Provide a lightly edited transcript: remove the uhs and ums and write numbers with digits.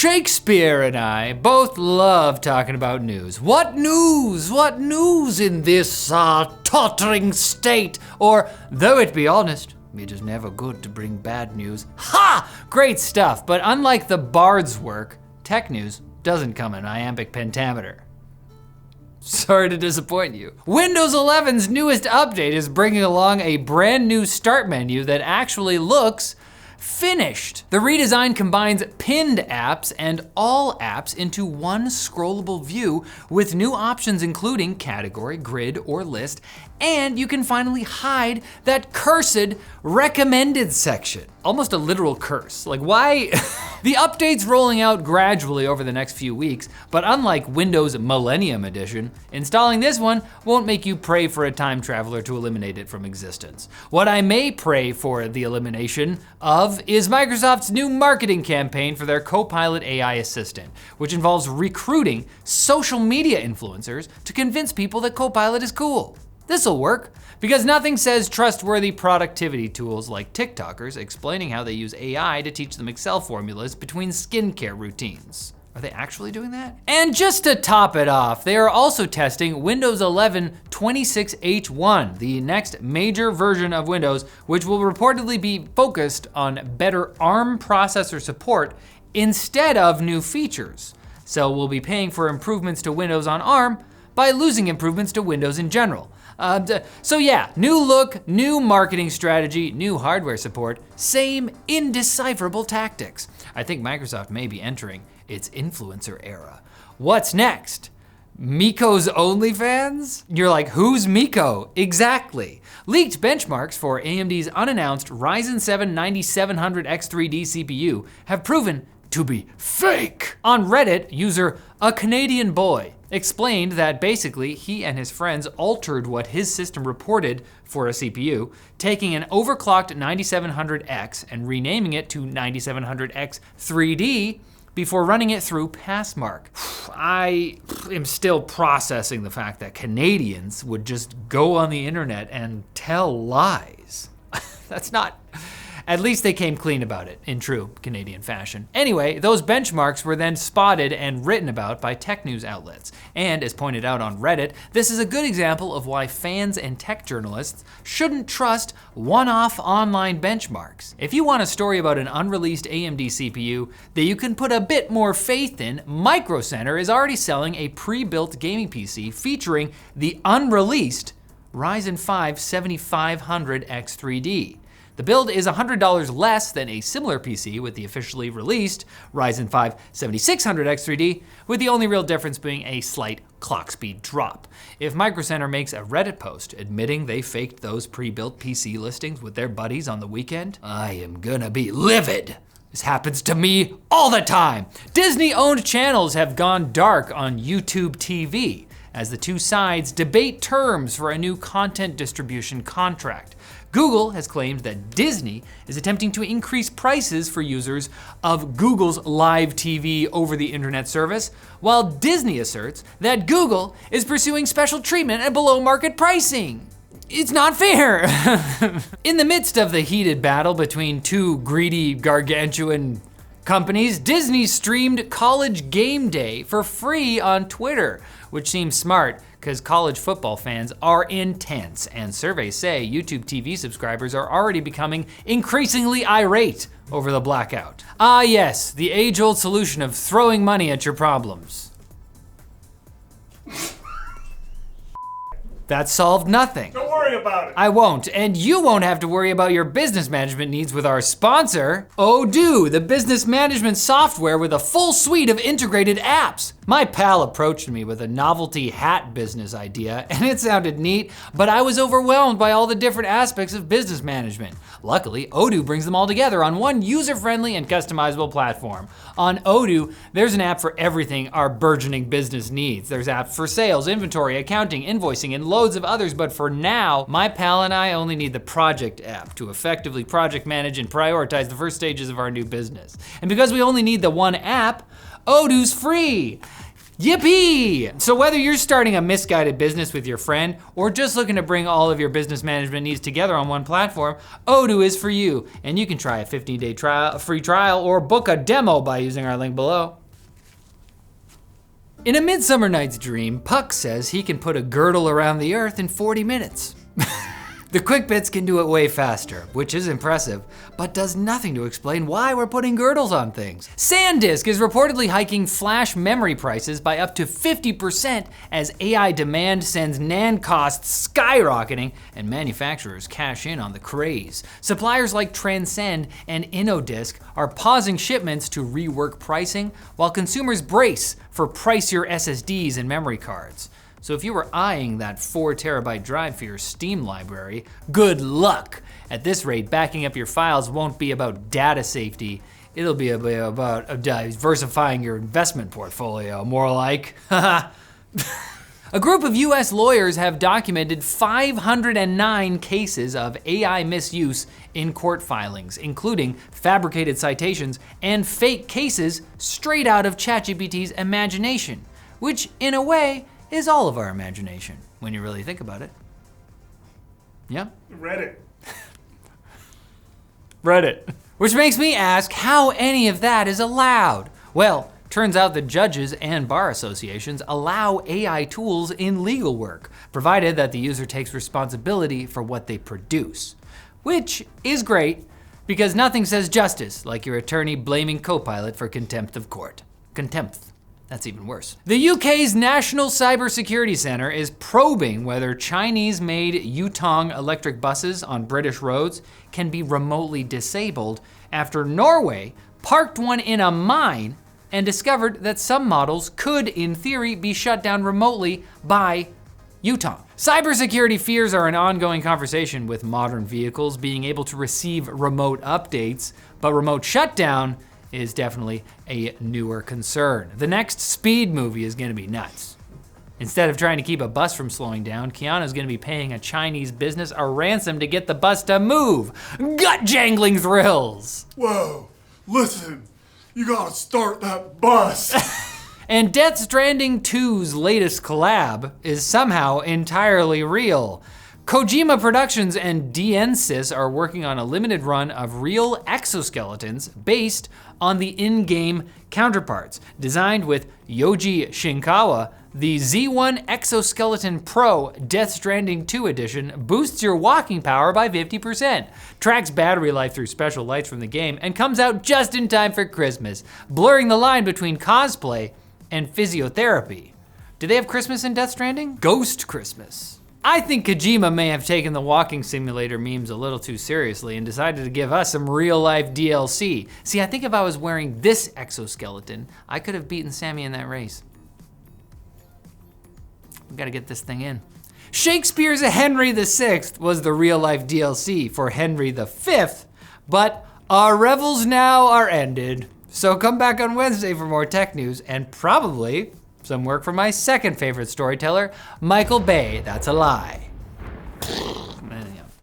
Shakespeare and I both love talking about news. What news? What news in this tottering state? Or, though it be honest, it is never good to bring bad news. Ha! Great stuff, but unlike the bard's work, tech news doesn't come in iambic pentameter. Sorry to disappoint you. Windows 11's newest update is bringing along a brand new start menu that actually looks finished. The redesign combines pinned apps and all apps into one scrollable view with new options including category, grid, or list, and you can finally hide that cursed recommended section. Almost a literal curse. Like why? The update's rolling out gradually over the next few weeks, but unlike Windows Millennium Edition, installing this one won't make you pray for a time traveler to eliminate it from existence. What I may pray for the elimination of is Microsoft's new marketing campaign for their Copilot AI assistant, which involves recruiting social media influencers to convince people that Copilot is cool. This'll work, because nothing says trustworthy productivity tools like TikTokers explaining how they use AI to teach them Excel formulas between skincare routines. Are they actually doing that? And just to top it off, they are also testing Windows 11 26H1, the next major version of Windows, which will reportedly be focused on better ARM processor support instead of new features. So we'll be paying for improvements to Windows on ARM by losing improvements to Windows in general. So yeah, new look, new marketing strategy, new hardware support, same indecipherable tactics. I think Microsoft may be entering its influencer era. What's next? Miko's OnlyFans? You're like, who's Miko? Exactly. Leaked benchmarks for AMD's unannounced Ryzen 7 9700X3D CPU have proven to be fake. On Reddit, user A Canadian Boy explained that basically he and his friends altered what his system reported for a CPU, taking an overclocked 9700X and renaming it to 9700X 3D before running it through Passmark. I am still processing the fact that Canadians would just go on the internet and tell lies. That's not... At least they came clean about it, in true Canadian fashion. Anyway, those benchmarks were then spotted and written about by tech news outlets. And as pointed out on Reddit, this is a good example of why fans and tech journalists shouldn't trust one-off online benchmarks. If you want a story about an unreleased AMD CPU that you can put a bit more faith in, Micro Center is already selling a pre-built gaming PC featuring the unreleased Ryzen 5 7500X3D. The build is $100 less than a similar PC with the officially released Ryzen 5 7600X3D, with the only real difference being a slight clock speed drop. If Micro Center makes a Reddit post admitting they faked those pre-built PC listings with their buddies on the weekend, I am gonna be livid. This happens to me all the time. Disney-owned channels have gone dark on YouTube TV as the two sides debate terms for a new content distribution contract. Google has claimed that Disney is attempting to increase prices for users of Google's live TV over the internet service, while Disney asserts that Google is pursuing special treatment at below market pricing. It's not fair. In the midst of the heated battle between two greedy, gargantuan companies, Disney streamed College Game Day for free on Twitter, which seems smart because college football fans are intense, and surveys say YouTube TV subscribers are already becoming increasingly irate over the blackout. Ah yes, the age-old solution of throwing money at your problems. That solved nothing. Don't worry about it. I won't, and you won't have to worry about your business management needs with our sponsor, Odoo, the business management software with a full suite of integrated apps. My pal approached me with a novelty hat business idea, and it sounded neat, but I was overwhelmed by all the different aspects of business management. Luckily, Odoo brings them all together on one user-friendly and customizable platform. On Odoo, there's an app for everything our burgeoning business needs. There's apps for sales, inventory, accounting, invoicing, and loads of others, but for now, my pal and I only need the project app to effectively project manage and prioritize the first stages of our new business. And because we only need the one app, Odoo's free. Yippee! So whether you're starting a misguided business with your friend or just looking to bring all of your business management needs together on one platform, Odoo is for you. And you can try a 15-day trial, a free trial, or book a demo by using our link below. In A Midsummer Night's Dream, Puck says he can put a girdle around the earth in 40 minutes. The quick bits can do it way faster, which is impressive, but does nothing to explain why we're putting girdles on things. SanDisk is reportedly hiking flash memory prices by up to 50% as AI demand sends NAND costs skyrocketing and manufacturers cash in on the craze. Suppliers like Transcend and InnoDisk are pausing shipments to rework pricing, while consumers brace for pricier SSDs and memory cards. So if you were eyeing that 4 terabyte drive for your Steam library, good luck. At this rate, backing up your files won't be about data safety, it'll be about diversifying your investment portfolio, more like. A group of US lawyers have documented 509 cases of AI misuse in court filings, including fabricated citations and fake cases straight out of ChatGPT's imagination, which in a way is all of our imagination, when you really think about it. Yeah? Reddit. Which makes me ask how any of that is allowed. Well, turns out that judges and bar associations allow AI tools in legal work, provided that the user takes responsibility for what they produce. Which is great, because nothing says justice like your attorney blaming Copilot for contempt of court. Contempt. That's even worse. The UK's National Cybersecurity Centre is probing whether Chinese-made Yutong electric buses on British roads can be remotely disabled after Norway parked one in a mine and discovered that some models could, in theory, be shut down remotely by Yutong. Cybersecurity fears are an ongoing conversation, with modern vehicles being able to receive remote updates, but remote shutdown is definitely a newer concern. The next Speed movie is gonna be nuts. Instead of trying to keep a bus from slowing down, Keanu's gonna be paying a Chinese business a ransom to get the bus to move. Gut-jangling thrills. Whoa, listen, you gotta start that bus. And Death Stranding 2's latest collab is somehow entirely real. Kojima Productions and DNSys are working on a limited run of real exoskeletons based on the in-game counterparts. Designed with Yoji Shinkawa, the Z1 Exoskeleton Pro Death Stranding 2 edition boosts your walking power by 50%, tracks battery life through special lights from the game, and comes out just in time for Christmas, blurring the line between cosplay and physiotherapy. Do they have Christmas in Death Stranding? Ghost Christmas. I think Kojima may have taken the walking simulator memes a little too seriously and decided to give us some real life DLC. See, I think if I was wearing this exoskeleton, I could have beaten Sammy in that race. We gotta get this thing in. Shakespeare's Henry VI was the real life DLC for Henry V, but our revels now are ended. So come back on Wednesday for more tech news and probably some work from my second favorite storyteller, Michael Bay. That's a lie.